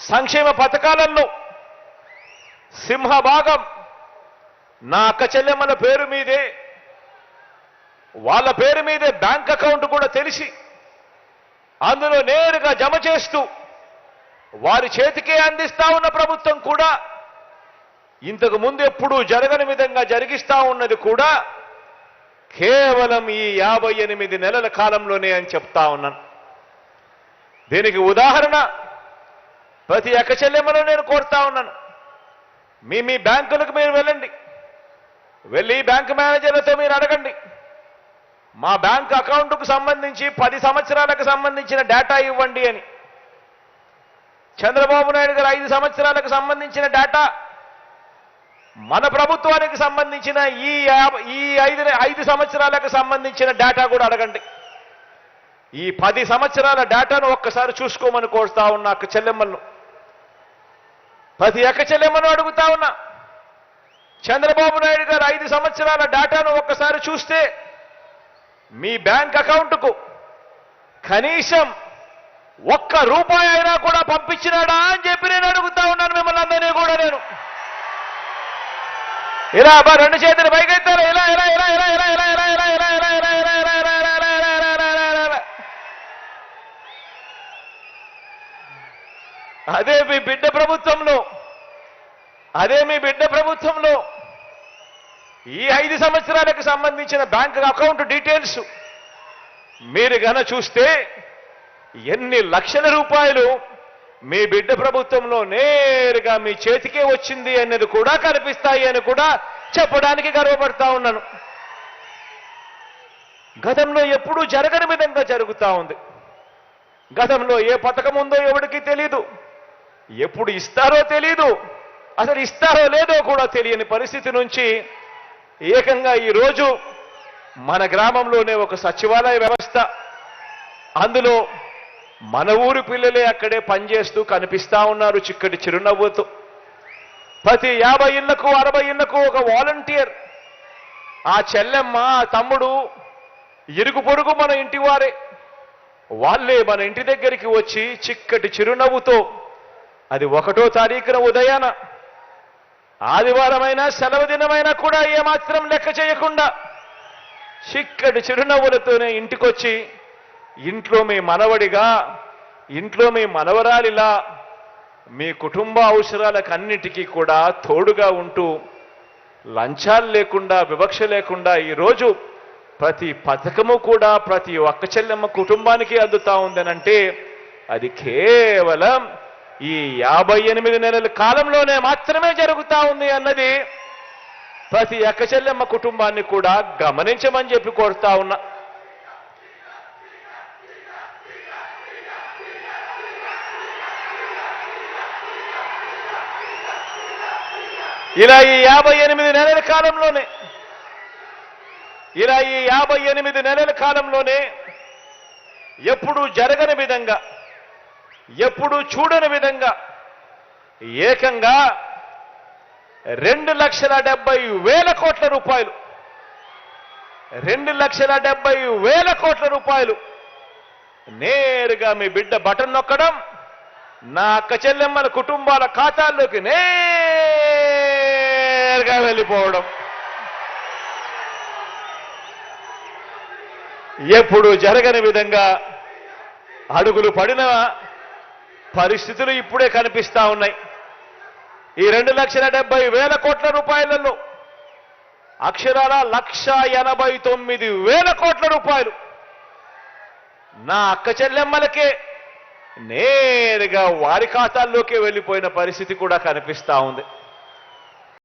సంక్షేమ పథకాలలో సింహభాగం నా అక్క చెల్లెమ్మల పేరు మీదే, వాళ్ళ పేరు మీదే బ్యాంక్ అకౌంట్ కూడా తెలిసి అందులో నేరుగా జమ చేస్తూ వారి చేతికే అందిస్తా ఉన్న ప్రభుత్వం కూడా ఇంతకు ముందు ఎప్పుడూ జరగని విధంగా జరిగిస్తా ఉన్నది కూడా కేవలం ఈ 58 నెలల కాలంలోనే అని చెప్తా ఉన్నాను. దీనికి ఉదాహరణ ప్రతి అక్క చెల్లెమ్మను నేను కోరుతా ఉన్నాను. మీ బ్యాంకులకు మీరు వెళ్ళండి, వెళ్ళి బ్యాంకు మేనేజర్లతో మీరు అడగండి, మా బ్యాంక్ అకౌంట్కు సంబంధించి 10 సంవత్సరాలకు సంబంధించిన డేటా ఇవ్వండి అని. చంద్రబాబు నాయుడు గారు 5 సంవత్సరాలకు సంబంధించిన డేటా, మన ప్రభుత్వానికి సంబంధించిన ఈ 5 సంవత్సరాలకు సంబంధించిన డేటా కూడా అడగండి. ఈ 10 సంవత్సరాల డేటాను ఒక్కసారి చూసుకోమని కోరుతా ఉన్నా అక్క చెల్లెమ్మలను, ప్రతి అక్క చెల్లెమ్మను అడుగుతా ఉన్నా. చంద్రబాబు నాయుడు గారు 5 సంవత్సరాల డేటాను ఒక్కసారి చూస్తే మీ బ్యాంక్ అకౌంట్కు కనీసం ₹1 అయినా కూడా పంపించినాడా అని చెప్పి నేను అడుగుతా ఉన్నాను మిమ్మల్ని అందరినీ కూడా. నేను ఇలా రెండు చేతులు పైకెత్తారు, ఇలా ఇలా ఇలా ఇలా ఇలా ఇలా ఇలా ఇలా ఇలా ఇలా ఇలా ఇలా ఇలా. అదే మీ బిడ్డ ప్రభుత్వంలో ఈ 5 సంవత్సరాలకు సంబంధించిన బ్యాంక్ అకౌంట్ డీటెయిల్స్ మీరు గన చూస్తే ఎన్ని లక్షల రూపాయలు మీ బిడ్డ ప్రభుత్వంలో నేరుగా మీ చేతికే వచ్చింది అనేది కూడా కనిపిస్తాయి అని కూడా చెప్పడానికి గర్వపడతా ఉన్నాను. గతంలో ఎప్పుడూ జరగని విధంగా జరుగుతూ ఉంది. గతంలో ఏ పథకం ఉందో ఎవరికి తెలీదు, ఎప్పుడు ఇస్తారో తెలీదు, అసలు ఇస్తారో లేదో కూడా తెలియని పరిస్థితి నుంచి ఏకంగా ఈరోజు మన గ్రామంలోనే ఒక సచివాలయ వ్యవస్థ, అందులో మన ఊరి పిల్లలే అక్కడే పనిచేస్తూ కనిపిస్తా ఉన్నారు చిక్కటి చిరునవ్వుతో. ప్రతి 50 ఇళ్లకు 60 ఇళ్లకు ఒక వాలంటీర్, ఆ చెల్లెమ్మ ఆ తమ్ముడు ఇరుగు పొరుగు మన ఇంటి వారే, వాళ్ళే మన ఇంటి దగ్గరికి వచ్చి చిక్కటి చిరునవ్వుతో, అది 1వ తారీఖున ఉదయాన ఆదివారమైనా సెలవు దినమైనా కూడా ఏమాత్రం లెక్క చేయకుండా చిక్కటి చిరునవ్వులతోనే ఇంటికొచ్చి ఇంట్లో మీ మనవడిగా, ఇంట్లో మీ మనవరాలిలా మీ కుటుంబ అవసరాలకన్నిటికీ కూడా తోడుగా ఉంటూ లంచాలు లేకుండా వివక్ష లేకుండా ఈరోజు ప్రతి పథకము కూడా ప్రతి ఒక్క చెల్లెమ్మ కుటుంబానికి అందుతా ఉందనంటే అది కేవలం ఈ 58 నెలల కాలంలోనే మాత్రమే జరుగుతా ఉంది అన్నది ప్రతి అక్క చెల్లెమ్మ కుటుంబాన్ని కూడా గమనించమని చెప్పి కోరుతా ఉన్నా. ఇలా ఈ 58 నెలల కాలంలోనే ఎప్పుడూ జరగని విధంగా, ఎప్పుడూ చూడని విధంగా ఏకంగా 2,70,000 కోట్ల రూపాయలు, 2,70,000 కోట్ల రూపాయలు నేరుగా మీ బిడ్డ బటన్ నొక్కడం, నా అక్క చెల్లెమ్మల కుటుంబాల ఖాతాల్లోకి నేరుగా వెళ్ళిపోవడం. ఎప్పుడు జరగని విధంగా అడుగులు పడిన పరిస్థితులు ఇప్పుడే కనిపిస్తా ఉన్నాయి. ఈ 2,70,000 కోట్ల రూపాయలలో అక్షరాల 1,89,000 కోట్ల రూపాయలు నా అక్క చెల్లెమ్మలకే నేరుగా వారి ఖాతాల్లోకి వెళ్ళిపోయిన పరిస్థితి కూడా కనిపిస్తా ఉంది.